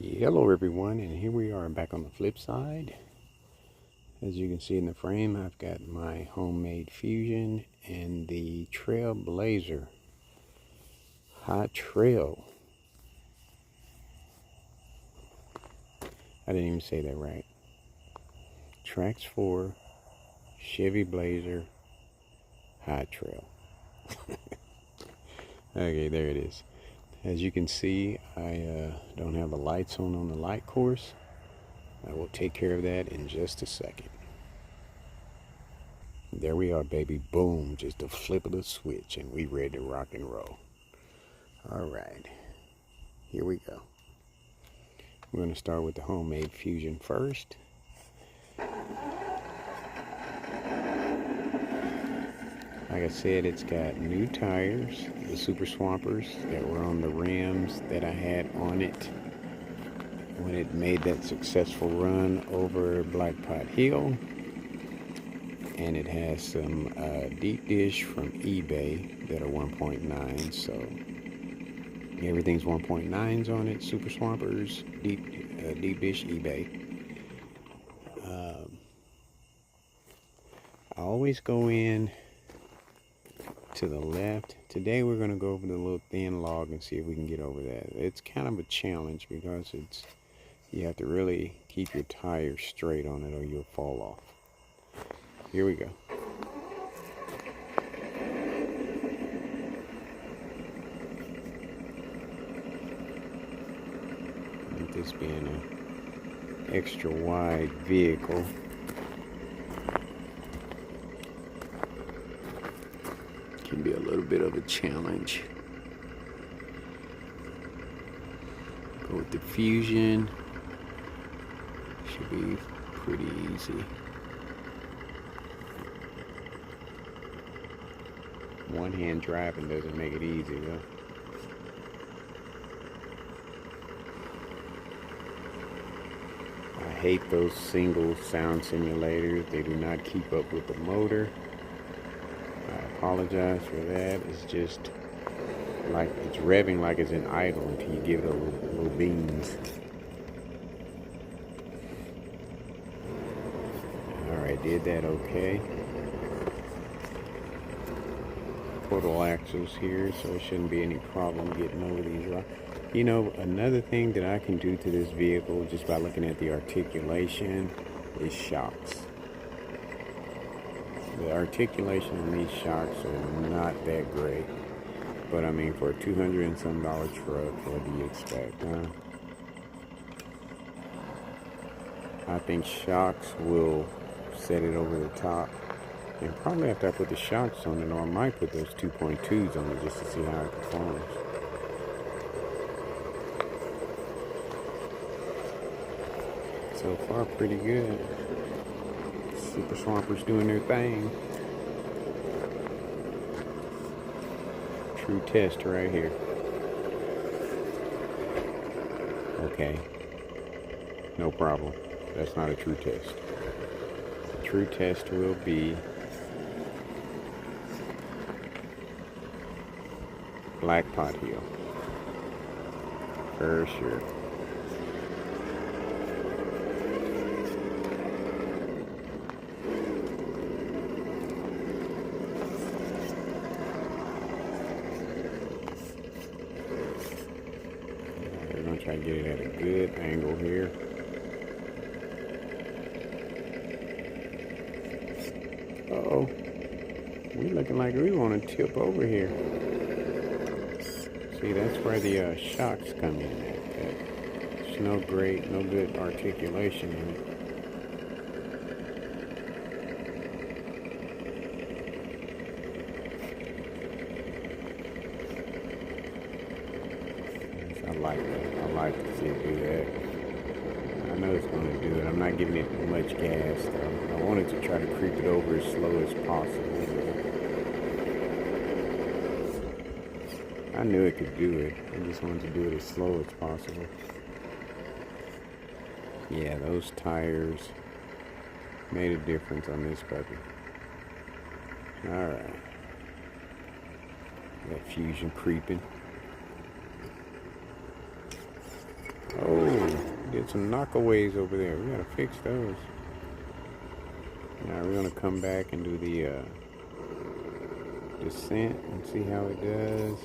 Hello everyone, and here we are back on the flip side. As you can see in the frame, I've got my homemade Fusion and the Trailblazer Hot Trail. I didn't even say that right. Trax 4 Chevy Blazer Hot Trail. Okay, there it is. As you can see, I don't have the lights on the light course. I will take care of that in just a second. There we are, baby. Boom, just a flip of the switch and we ready to rock and roll. All right, here we go. We're going to start with the homemade Fusion first. Like I said, it's got new tires, the Super Swampers that were on the rims that I had on it when it made that successful run over Blackpot Hill. And it has some deep dish from eBay that are 1.9, so everything's 1.9s on it. Super Swampers, deep dish, eBay. I always go in to the left. Today we're going to go over the little thin log and see if we can get over that. It's kind of a challenge because you have to really keep your tires straight on it or you'll fall off. Here we go. With this being an extra wide vehicle, can be a little bit of a challenge. Go with the Fusion. Should be pretty easy. One hand driving doesn't make it easy though. I hate those single sound simulators. They do not keep up with the motor. I apologize for that. It's just like it's revving like it's in idle until you give it a little beans. Alright, did that okay. Portal axles here, so it shouldn't be any problem getting over these rocks. You know, another thing that I can do to this vehicle just by looking at the articulation is shocks. The articulation in these shocks are not that great, but I mean, for a $200 and some truck, what do you expect, huh? I think shocks will set it over the top. And probably after I put the shocks on it, or I might put those 2.2s on it just to see how it performs. So far, pretty good. Super Swampers doing their thing. True test right here. Okay. No problem. That's not a true test. The true test will be Blackpot Hill, for sure. We're going to try to get it at a good angle here. Uh-oh. We're looking like we want to tip over here. See, that's where the shocks come in at. There's no good articulation in it. I like that. I like to see it do that. I know it's going to do it. I'm not giving it much gas though. I wanted to try to creep it over as slow as possible. I knew it could do it. I just wanted to do it as slow as possible. Yeah, those tires made a difference on this puppy. Alright. That Fusion creeping. Oh. had some knockaways over there. We gotta fix those. Now we're gonna come back and do the descent and see how it does.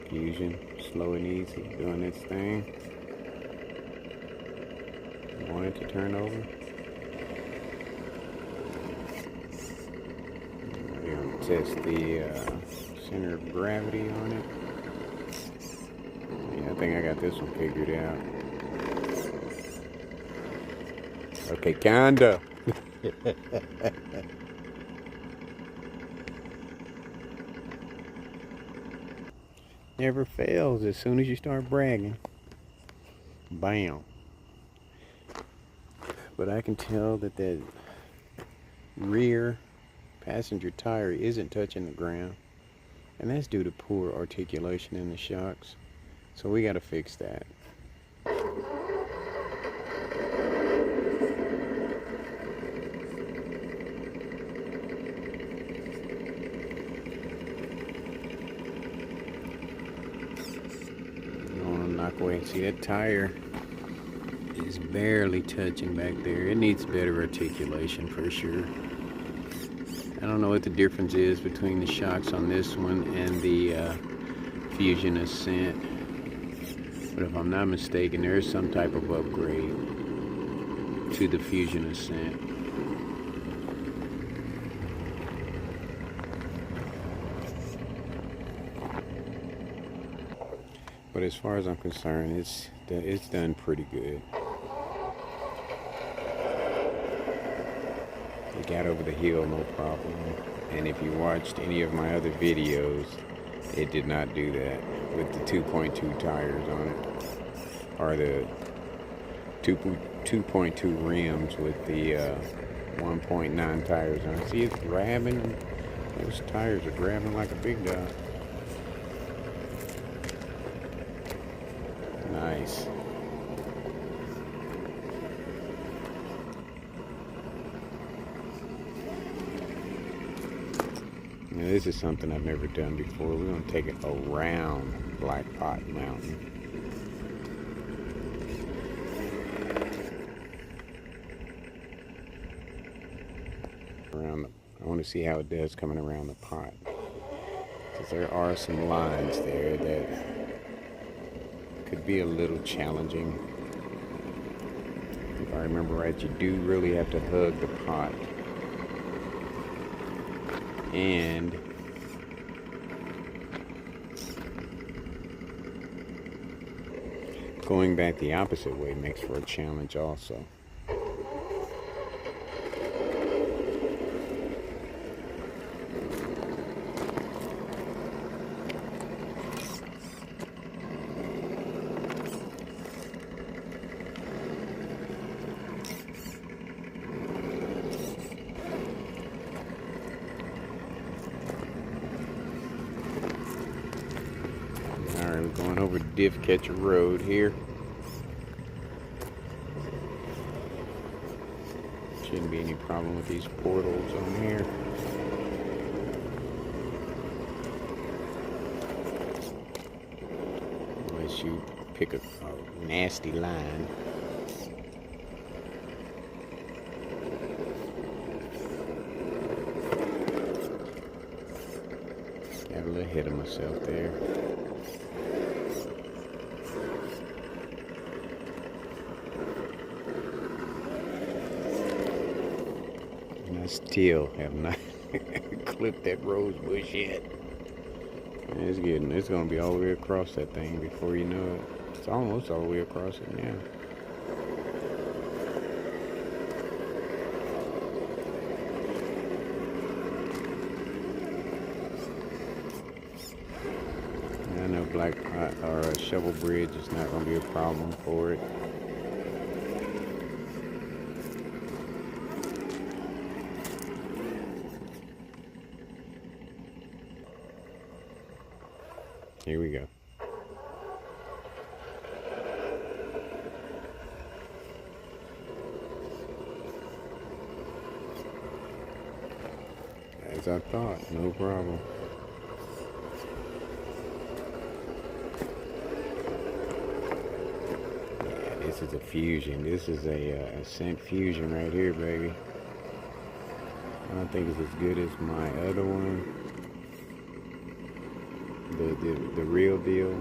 Fusion, slow and easy, doing its thing. Want it to turn over. We're going to test the center of gravity on it. Yeah, I think I got this one figured out. Okay, kinda. Never fails as soon as you start bragging. Bam. But I can tell that that rear passenger tire isn't touching the ground, and that's due to poor articulation in the shocks. So we got to fix that. Knock away. See, that tire is barely touching back there. It needs better articulation for sure. I don't know what the difference is between the shocks on this one and the Fusion Ascent, but if I'm not mistaken, there is some type of upgrade to the Fusion Ascent. But as far as I'm concerned, it's done pretty good. It got over the hill no problem. And if you watched any of my other videos, it did not do that with the 2.2 tires on it, or the 2.2 rims with the 1.9 tires on it. See, it's grabbing. Those tires are grabbing like a big dog. Nice. Now this is something I've never done before. We're going to take it around Black Pot Mountain. I want to see how it does coming around the pot, because there are some lines there that could be a little challenging. If I remember right, you do really have to hug the pot. And going back the opposite way makes for a challenge also. Alright, we're going over Diff Catcher Road here. Shouldn't be any problem with these portals on here. Unless you pick a nasty line. Got a little ahead of myself there. Still have not clipped that rose bush yet. It's gonna be all the way across that thing before you know it. It's almost all the way across it now. I know Black Pot or Shovel Bridge is not gonna be a problem for it. Here we go. as I thought. No problem. Yeah, this is a Fusion. This is a Ascent Fusion right here, baby. I don't think it's as good as my other one, the real deal,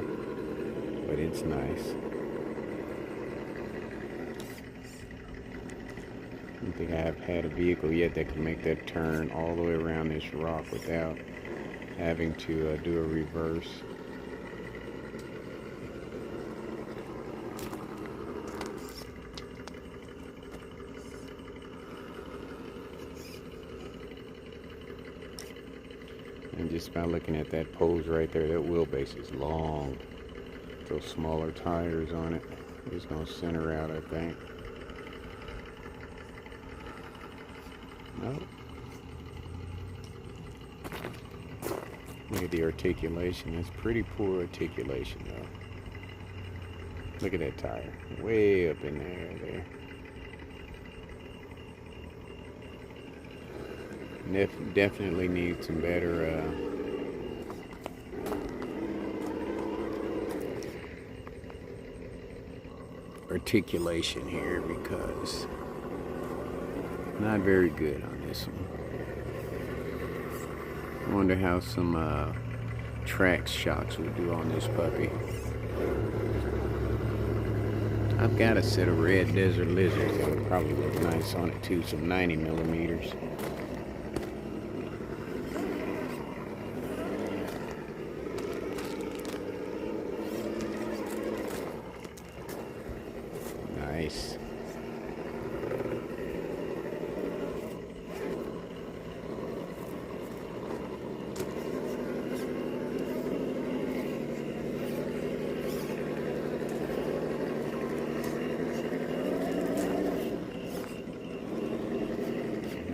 but it's nice. I don't think I have had a vehicle yet that can make that turn all the way around this rock without having to do a reverse. And just by looking at that pose right there, that wheelbase is long. Those smaller tires on it. It's going to center out, I think. Nope. Look at the articulation. That's pretty poor articulation, though. Look at that tire. Way up in there. Definitely needs some better articulation here, because not very good on this one. I wonder how some track shocks would do on this puppy. I've got a set of red desert lizards that would probably look nice on it too, some 90 millimeters. Nice.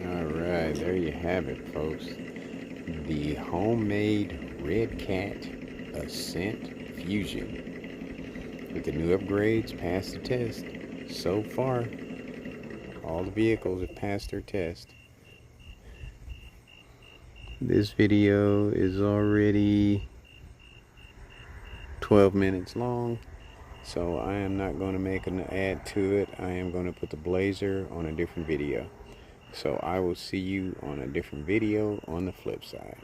Alright, there you have it, folks. The homemade Red Cat Ascent Fusion. With the new upgrades, passed the test. So far, all the vehicles have passed their test. This video is already 12 minutes long, so I am not going to make an add to it. I am going to put the Blazer on a different video. So I will see you on a different video on the flip side.